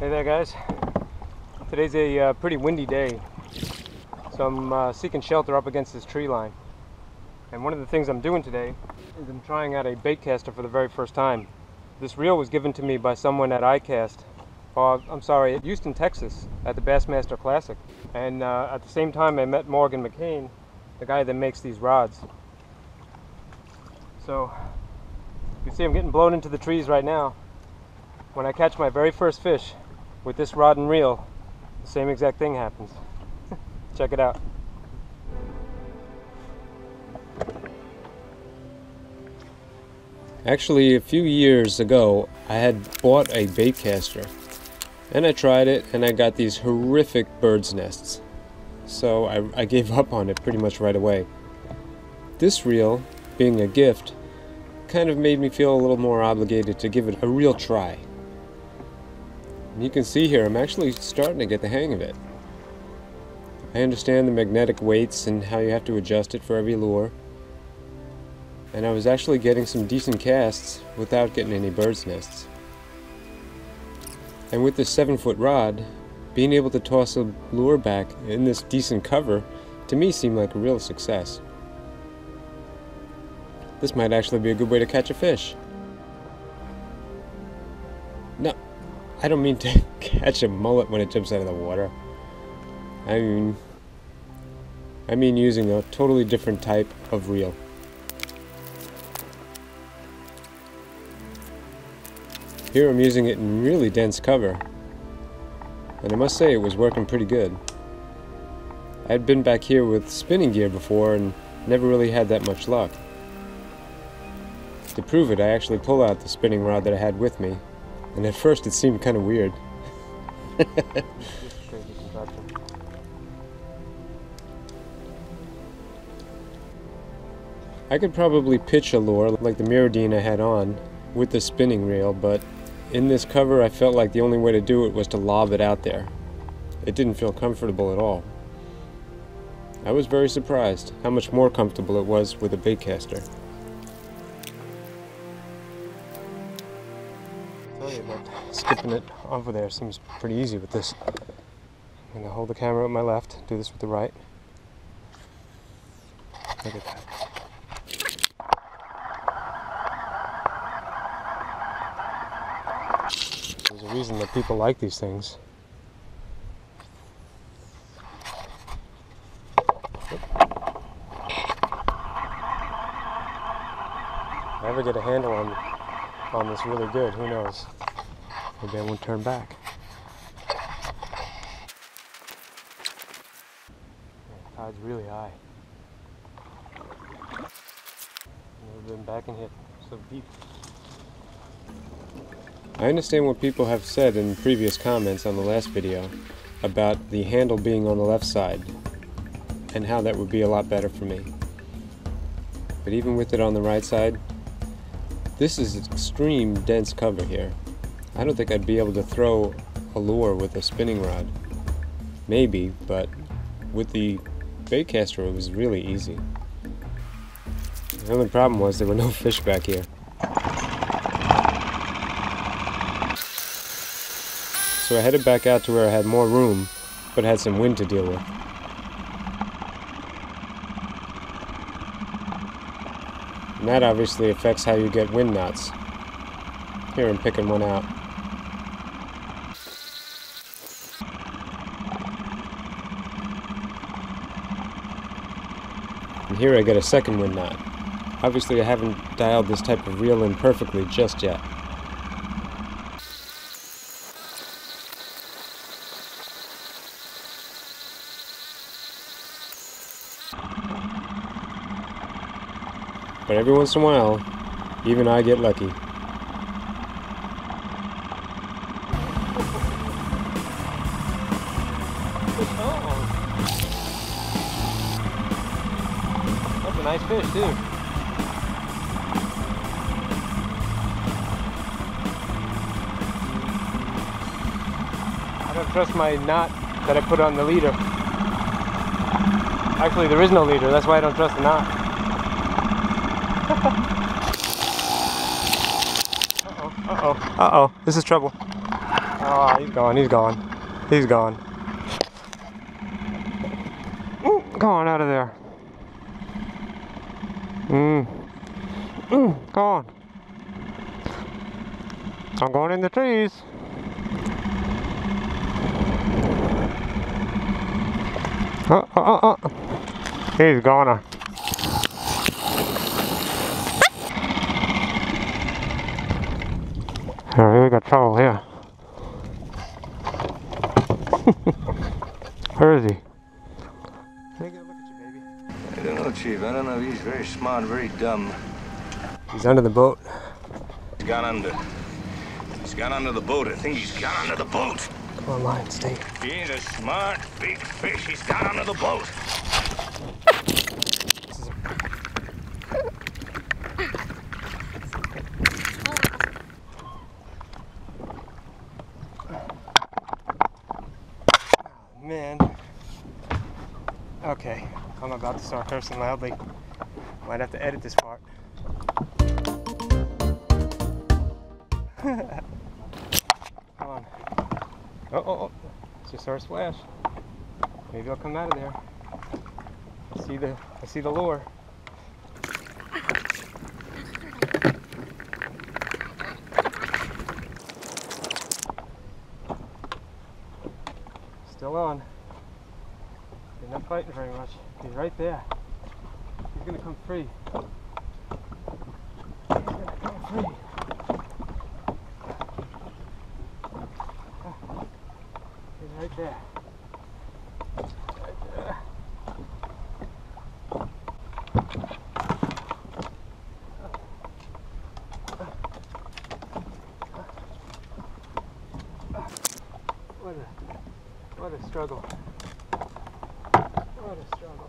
Hey there guys, today's a pretty windy day, so I'm seeking shelter up against this tree line. And one of the things I'm doing today is I'm trying out a baitcaster for the very first time. This reel was given to me by someone at at Houston, Texas, at the Bassmaster Classic. And at the same time I met Morgan McCain, the guy that makes these rods. So you can see I'm getting blown into the trees right now. When I catch my very first fish with this rod and reel, the same exact thing happens. Check it out. Actually, a few years ago, I had bought a baitcaster, and I tried it, and I got these horrific bird's nests. So I gave up on it pretty much right away. This reel, being a gift, kind of made me feel a little more obligated to give it a real try. And you can see here, I'm actually starting to get the hang of it. I understand the magnetic weights and how you have to adjust it for every lure. And I was actually getting some decent casts without getting any bird's nests. And with this 7-foot rod, being able to toss a lure back in this decent cover, to me seemed like a real success. This might actually be a good way to catch a fish. No, I don't mean to catch a mullet when it jumps out of the water. I mean using a totally different type of reel. Here I'm using it in really dense cover, and I must say it was working pretty good. I had been back here with spinning gear before and never really had that much luck. To prove it, I actually pulled out the spinning rod that I had with me, and at first it seemed kind of weird. I could probably pitch a lure like the Mirrodine I had on with the spinning reel, but in this cover I felt like the only way to do it was to lob it out there. It didn't feel comfortable at all. I was very surprised how much more comfortable it was with a baitcaster. I'll tell you about skipping it over there seems pretty easy with this. I'm going to hold the camera with my left, do this with the right. Look at that. There's a reason that people like these things. If I ever get a handle on this really good, who knows? Maybe I won't turn back. The tide's really high. Never been back in here so deep. I understand what people have said in previous comments on the last video about the handle being on the left side and how that would be a lot better for me. But even with it on the right side, this is extreme dense cover here. I don't think I'd be able to throw a lure with a spinning rod. Maybe, but with the baitcaster it was really easy. The only problem was there were no fish back here. So I headed back out to where I had more room, but had some wind to deal with. And that obviously affects how you get wind knots. Here I'm picking one out. And here I get a second wind knot. Obviously I haven't dialed this type of reel in perfectly just yet. But every once in a while, even I get lucky. That's a nice fish too. I don't trust my knot that I put on the leader. Actually, there is no leader, that's why I don't trust the knot. Uh-oh, this is trouble. Oh, he's gone, he's gone. He's gone. Go on out of there. Go on. I'm going in the trees. He's gonna. Alright, we got trouble here. Where is he? Let me get a look at you, baby. I don't know, Chief. I don't know. He's very smart and very dumb. He's under the boat. He's gone under. He's gone under the boat. I think he's gone under the boat. Come on, line, stay. He's a smart, big fish. He's gone under the boat. Man. Okay, I'm about to start cursing loudly. Might have to edit this part. Come on. Oh. It's just our splash. Maybe I'll come out of there. I see the lure. Still on. He's not fighting very much. He's right there. He's gonna come free. He's gonna come free. He's right there. Right there. What a struggle. What a struggle.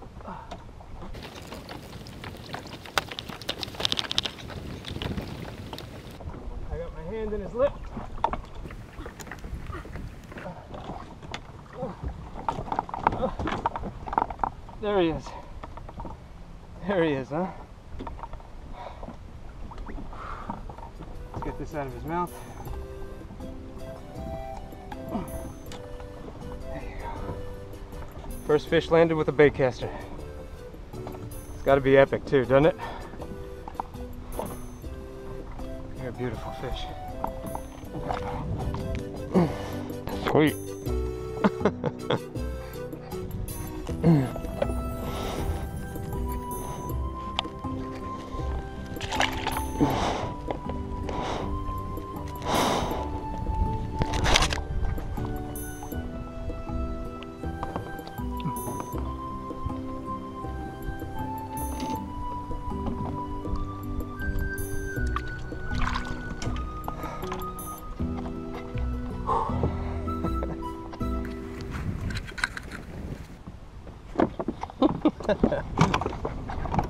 I got my hand in his lip. There he is. There he is, huh? Let's get this out of his mouth. First fish landed with a baitcaster. It's got to be epic too, doesn't it? You're a beautiful fish. Sweet.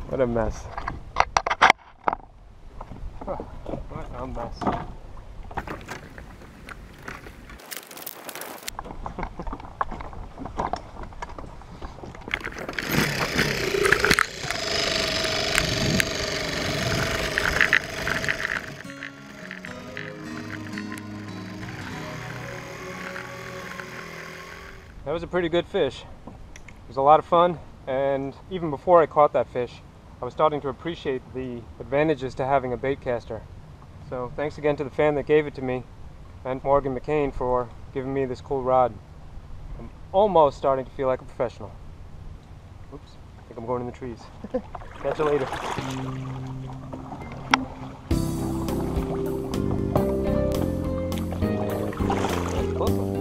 What a mess. What a mess. That was a pretty good fish. It was a lot of fun, and even before I caught that fish, I was starting to appreciate the advantages to having a baitcaster. So thanks again to the fan that gave it to me, and Morgan McCain for giving me this cool rod. I'm almost starting to feel like a professional. Oops, I think I'm going in the trees. Catch you later. Close one.